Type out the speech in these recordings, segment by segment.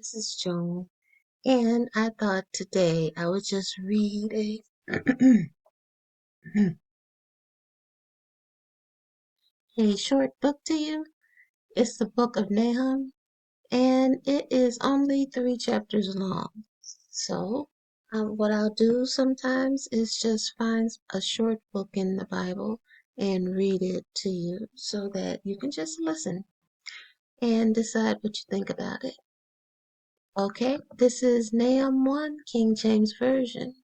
This is Joan, and I thought today I would just read a short book to you. It's the book of Nahum, and it is only 3 chapters long. So, what I'll do sometimes is just find a short book in the Bible and read it to you so that you can just listen and decide what you think about it. Okay, this is Nahum 1, King James Version.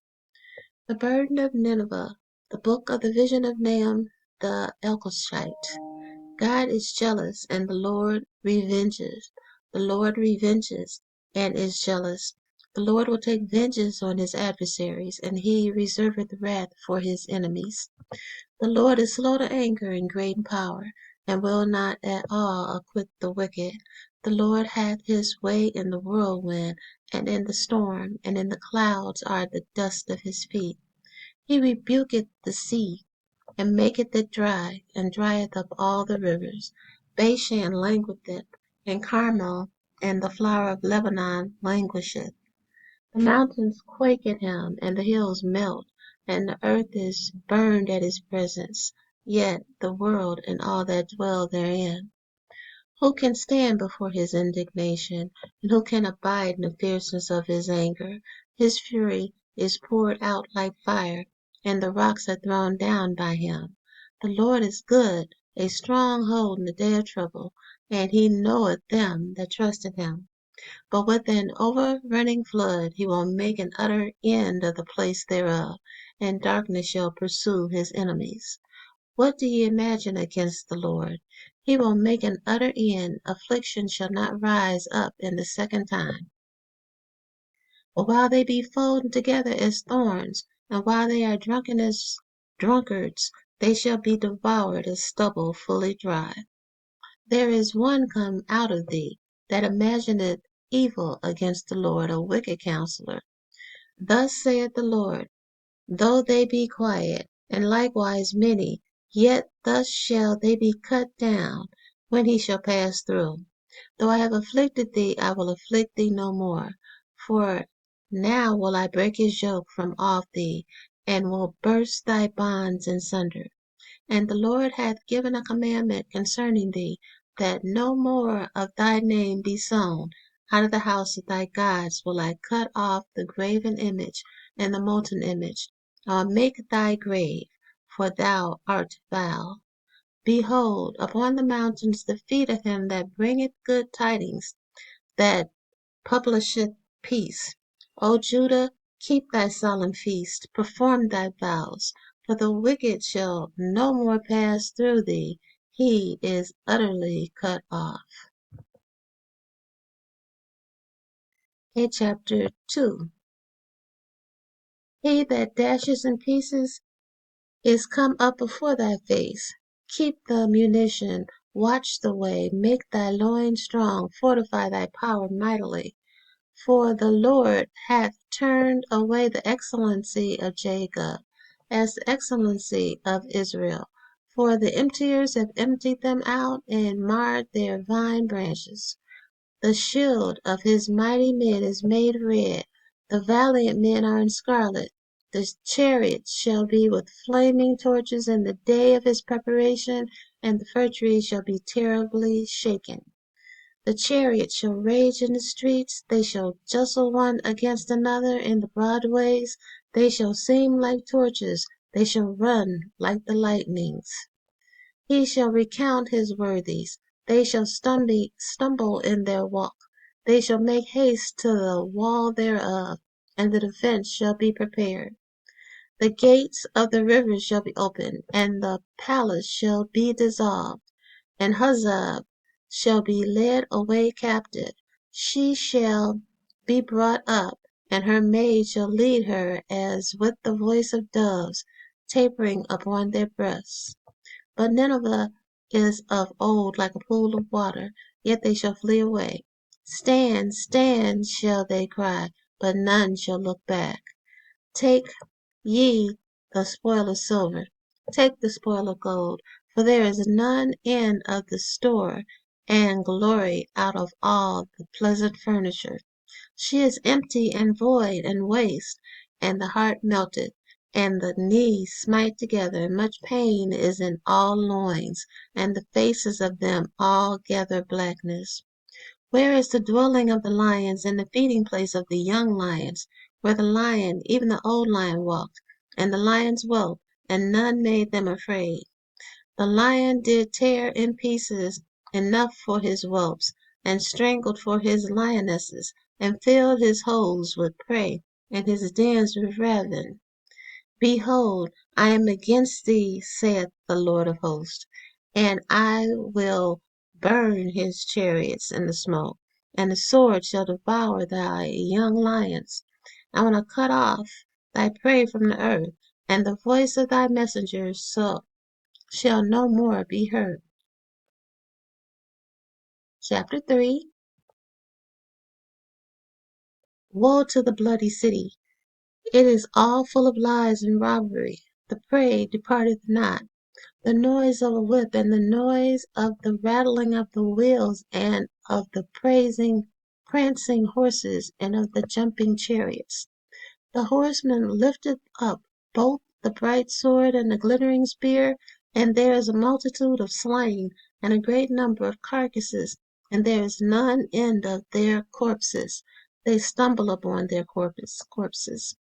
The burden of Nineveh, the book of the vision of Nahum the Elkoshite. God is jealous, and the Lord revenges. The Lord revenges and is jealous. The Lord will take vengeance on his adversaries, and he reserveth wrath for his enemies. The Lord is slow to anger and great in power, and will not at all acquit the wicked. The Lord hath his way in the whirlwind, and in the storm, and in the clouds are the dust of his feet. He rebuketh the sea, and maketh it dry, and drieth up all the rivers. Bashan languisheth, and Carmel and the flower of Lebanon languisheth. The mountains quake at him, and the hills melt, and the earth is burned at his presence, yet the world and all that dwell therein. Who can stand before his indignation, and who can abide in the fierceness of his anger? His fury is poured out like fire, and the rocks are thrown down by him. The Lord is good, a strong hold in the day of trouble, and he knoweth them that trust in him. But with an overrunning flood he will make an utter end of the place thereof, and darkness shall pursue his enemies. What do ye imagine against the Lord? He will make an utter end. Affliction shall not rise up in the second time. But while they be folded together as thorns, and while they are drunken as drunkards, they shall be devoured as stubble fully dry. There is one come out of thee, that imagineth evil against the Lord, a wicked counselor. Thus saith the Lord, though they be quiet, and likewise many, yet thus shall they be cut down, when he shall pass through. Though I have afflicted thee, I will afflict thee no more. For now will I break his yoke from off thee, and will burst thy bonds in sunder. And the Lord hath given a commandment concerning thee, that no more of thy name be sown. Out of the house of thy gods will I cut off the graven image and the molten image. I will make thy grave, for thou art foul. Behold, upon the mountains the feet of him that bringeth good tidings, that publisheth peace. O Judah, keep thy solemn feast, perform thy vows, for the wicked shall no more pass through thee. He is utterly cut off. Chapter 2. He that dashes in pieces is come up before thy face. Keep the munition, watch the way, make thy loins strong, fortify thy power mightily. For the Lord hath turned away the excellency of Jacob, as the excellency of Israel. For the emptiers have emptied them out, and marred their vine branches. The shield of his mighty men is made red, the valiant men are in scarlet. The chariots shall be with flaming torches in the day of his preparation, and the fir trees shall be terribly shaken. The chariots shall rage in the streets, they shall justle one against another in the broad ways, they shall seem like torches, they shall run like the lightnings. He shall recount his worthies, they shall stumble in their walk, they shall make haste to the wall thereof, and the defense shall be prepared. The gates of the rivers shall be opened, and the palace shall be dissolved, and Huzzab shall be led away captive. She shall be brought up, and her maid shall lead her as with the voice of doves, tapering upon their breasts. But Nineveh is of old like a pool of water, yet they shall flee away. Stand, stand, shall they cry, but none shall look back. Take ye the spoil of silver, take the spoil of gold, for there is none end of the store, and glory out of all the pleasant furniture. She is empty and void and waste, and the heart melted, and the knees smite together, and much pain is in all loins, and the faces of them all gather blackness. Where is the dwelling of the lions, and the feeding place of the young lions, where the lion, even the old lion, walked, and the lions dwelt, and none made them afraid? The lion did tear in pieces enough for his whelps, and strangled for his lionesses, and filled his holes with prey, and his dens with ravin. Behold, I am against thee, saith the Lord of hosts, and I will burn his chariots in the smoke, and the sword shall devour thy young lions. I will cut off thy prey from the earth, and the voice of thy messengers shall no more be heard. Chapter 3. Woe to the bloody city! It is all full of lies and robbery. The prey departeth not. The noise of a whip, and the noise of the rattling of the wheels, and of the prancing horses, and of the jumping chariots. The horseman lifteth up both the bright sword and the glittering spear, and there is a multitude of slain, and a great number of carcasses, and there is none end of their corpses. They stumble upon their corpses.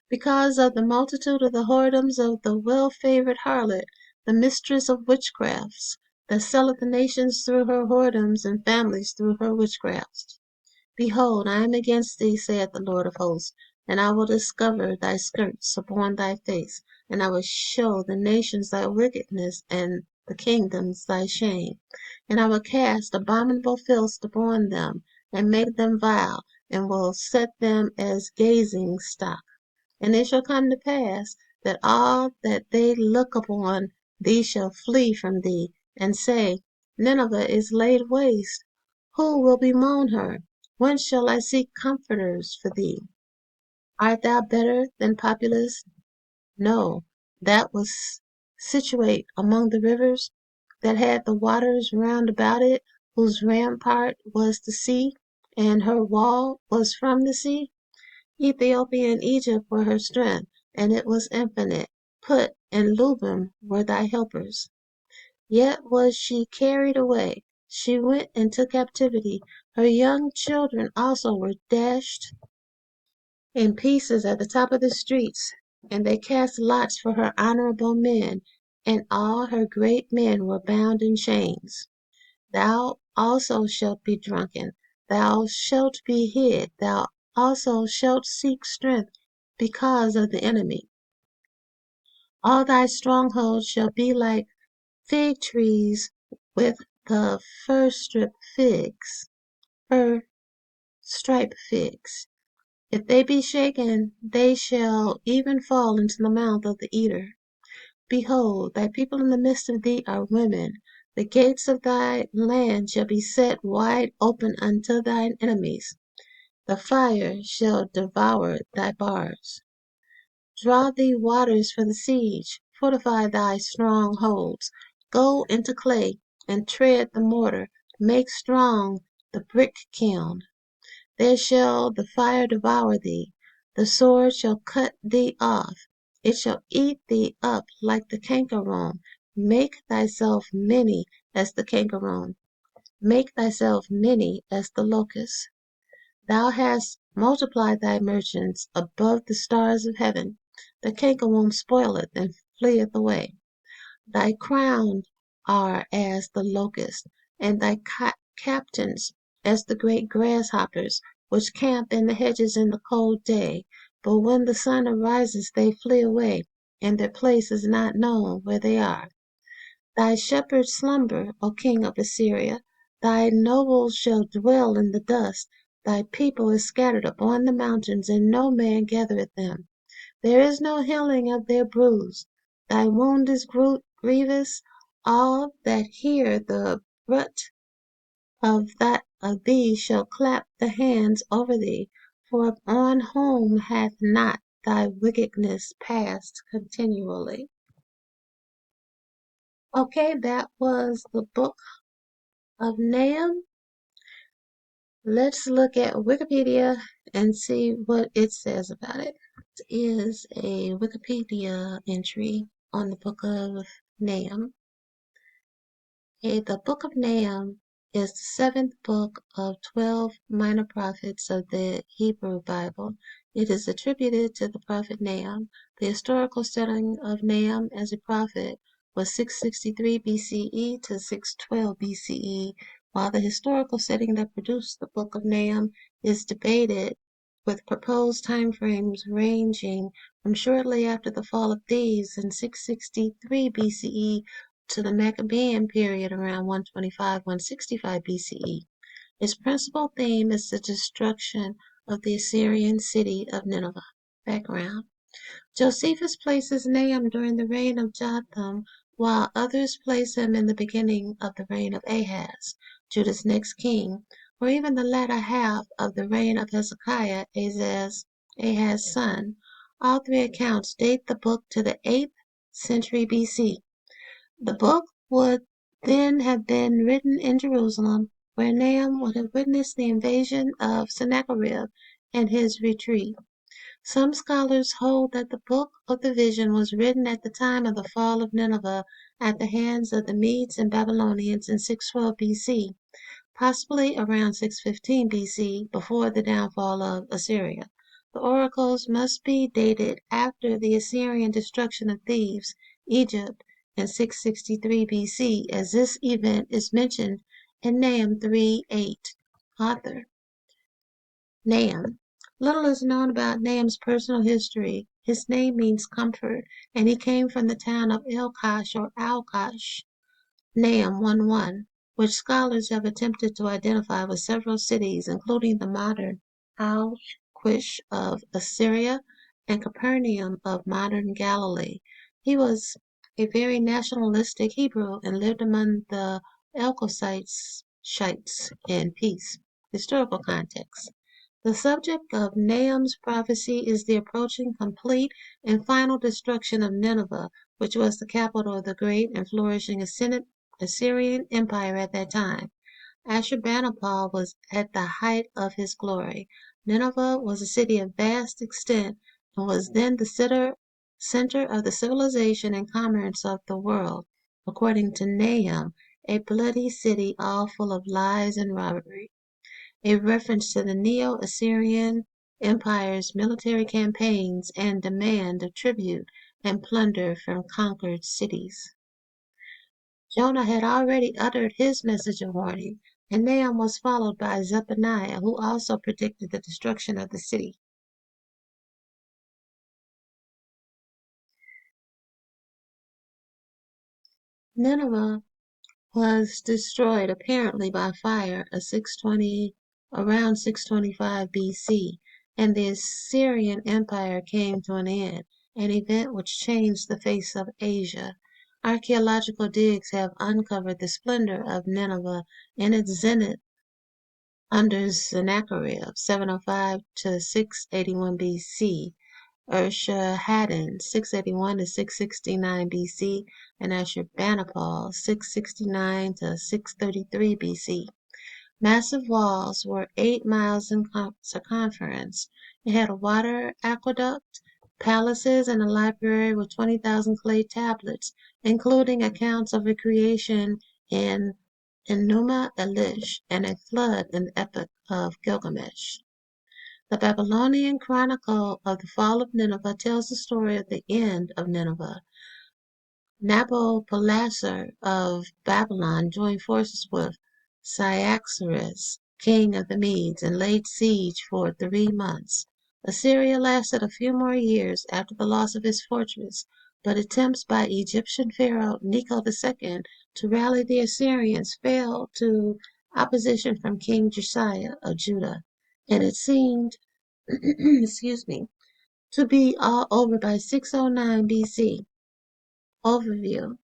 Because of the multitude of the whoredoms of the well-favored harlot, the mistress of witchcrafts, that selleth the nations through her whoredoms, and families through her witchcrafts. Behold, I am against thee, saith the Lord of hosts, and I will discover thy skirts upon thy face, and I will show the nations thy wickedness, and the kingdoms thy shame. And I will cast abominable filth upon them, and make them vile, and will set them as gazing stock. And it shall come to pass, that all that they look upon thee shall flee from thee, and say, Nineveh is laid waste. Who will bemoan her? Whence shall I seek comforters for thee? Art thou better than Populus? No, that was situate among the rivers, that had the waters round about it, whose rampart was the sea, and her wall was from the sea. Ethiopia and Egypt were her strength, and it was infinite. Put and Lubim were thy helpers. Yet was she carried away. She went into captivity. Her young children also were dashed in pieces at the top of the streets, and they cast lots for her honorable men, and all her great men were bound in chains. Thou also shalt be drunken, thou shalt be hid, thou also shalt seek strength because of the enemy. All thy strongholds shall be like fig trees with the fir stripe figs. If they be shaken, they shall even fall into the mouth of the eater. Behold, thy people in the midst of thee are women. The gates of thy land shall be set wide open unto thine enemies. The fire shall devour thy bars. Draw thee waters for the siege. Fortify thy strongholds. Go into clay, and tread the mortar. Make strong the brick kiln. There shall the fire devour thee. The sword shall cut thee off. It shall eat thee up like the cankerworm. Make thyself many as the cankerworm. Make thyself many as the locust. Thou hast multiplied thy merchants above the stars of heaven. The cankerworm spoileth and fleeth away. Thy crowned are as the locust, and thy captains as the great grasshoppers, which camp in the hedges in the cold day. But when the sun arises, they flee away, and their place is not known where they are. Thy shepherds slumber, O king of Assyria. Thy nobles shall dwell in the dust. Thy people is scattered upon the mountains, and no man gathereth them. There is no healing of their bruise. Thy wound is grievous. All that hear the bruit of thee shall clap the hands over thee, for on whom hath not thy wickedness passed continually? Okay, that was the book of Nahum, let's look at Wikipedia and see what it says about it. It is a Wikipedia entry on the book of Nahum. The book of Nahum is the seventh book of 12 minor prophets of the Hebrew Bible. It is attributed to the prophet Nahum. The historical setting of Nahum as a prophet was 663 BCE to 612 BCE, while the historical setting that produced the book of Nahum is debated, with proposed timeframes ranging from shortly after the fall of Thebes in 663 BCE to the Maccabean period around 125-165 BCE. Its principal theme is the destruction of the Assyrian city of Nineveh. Background: Josephus places Nahum during the reign of Jotham, while others place him in the beginning of the reign of Ahaz, Judah's next king, or even the latter half of the reign of Hezekiah, Ahaz's son. All three accounts date the book to the 8th century BC. The book would then have been written in Jerusalem, where Nahum would have witnessed the invasion of Sennacherib and his retreat. Some scholars hold that the book of the vision was written at the time of the fall of Nineveh at the hands of the Medes and Babylonians in 612 BC, possibly around 615 BC, before the downfall of Assyria. The oracles must be dated after the Assyrian destruction of Thebes, Egypt, in 663 BC, as this event is mentioned in Nahum 3:8. Author: Nahum. Little is known about Nahum's personal history. His name means comfort, and he came from the town of Elkosh or Alkosh. Nahum 1:1, which scholars have attempted to identify with several cities, including the modern Al-Quish of Assyria and Capernaum of modern Galilee. He was a very nationalistic Hebrew and lived among the Elkoshites in peace. Historical context. The subject of Nahum's prophecy is the approaching complete and final destruction of Nineveh, which was the capital of the great and flourishing Assyrian Empire at that time. Ashurbanipal was at the height of his glory. Nineveh was a city of vast extent and was then the center of the civilization and commerce of the world. According to Nahum, a bloody city all full of lies and robbery. A reference to the Neo-Assyrian Empire's military campaigns and demand of tribute and plunder from conquered cities. Jonah had already uttered his message of warning, and Nahum was followed by Zephaniah, who also predicted the destruction of the city. Nineveh was destroyed apparently by fire around 625 BC, and the Assyrian Empire came to an end, an event which changed the face of Asia. Archaeological digs have uncovered the splendor of Nineveh in its zenith under Sennacherib, 705 to 681 BC, Esarhaddon, 681 to 669 BC, and Ashurbanipal, 669 to 633 BC. Massive walls were 8 miles in circumference. It had a water aqueduct, palaces, and a library with 20,000 clay tablets, including accounts of a creation in Enuma Elish and a flood in the Epic of Gilgamesh. The Babylonian chronicle of the fall of Nineveh tells the story of the end of Nineveh. Nabopolassar of Babylon joined forces with Cyaxares, king of the Medes, and laid siege for 3 months. Assyria lasted a few more years after the loss of its fortress, but attempts by Egyptian pharaoh Necho II to rally the Assyrians failed to opposition from King Josiah of Judah, and it seemed to be all over by 609 BC. Overview.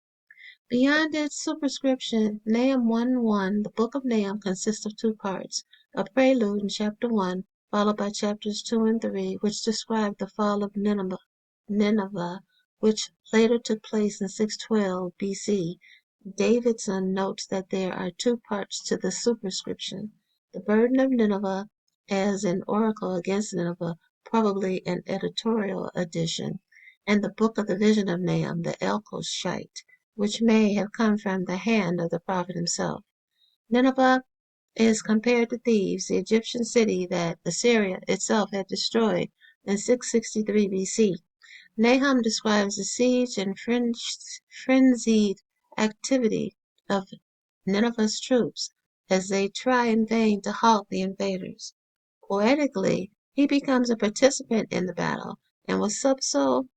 Beyond its superscription, Nahum 1:1, the book of Nahum consists of 2 parts, a prelude in chapter 1, followed by chapters 2 and 3, which describe the fall of Nineveh, which later took place in 612 BC. Davidson notes that there are two parts to the superscription: the burden of Nineveh as an oracle against Nineveh, probably an editorial edition, and the book of the vision of Nahum the Elkoshite, which may have come from the hand of the prophet himself. Nineveh is compared to Thebes, the Egyptian city that Assyria itself had destroyed in 663 BC. Nahum describes the siege and frenzied activity of Nineveh's troops as they try in vain to halt the invaders. Poetically, he becomes a participant in the battle, and with subtle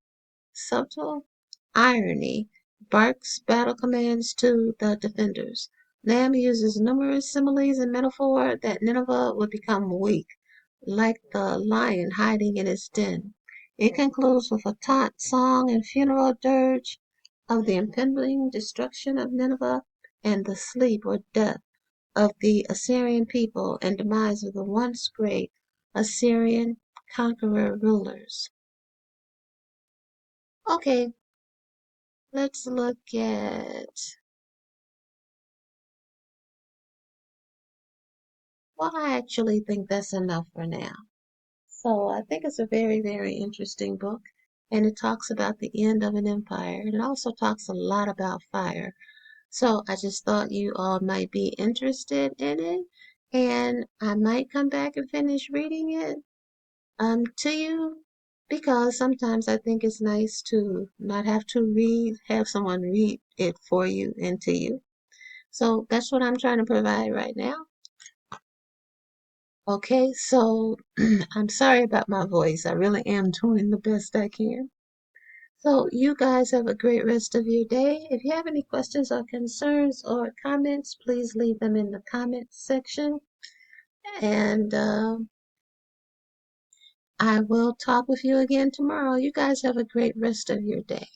irony barks battle commands to the defenders. Nahum uses numerous similes and metaphor that Nineveh would become weak, like the lion hiding in its den. It concludes with a taunt song and funeral dirge of the impending destruction of Nineveh and the sleep or death of the Assyrian people and demise of the once great Assyrian conqueror rulers. Okay, let's look at, well, I actually think that's enough for now. So I think it's a very, very interesting book, and it talks about the end of an empire, and it also talks a lot about fire. So I just thought you all might be interested in it, and I might come back and finish reading it to you, because sometimes I think it's nice to not have to have someone read it for you and to you. So that's what I'm trying to provide right now. Okay, so I'm sorry about my voice. I really am doing the best I can. So you guys have a great rest of your day. If you have any questions or concerns or comments, please leave them in the comments section. And I will talk with you again tomorrow. You guys have a great rest of your day.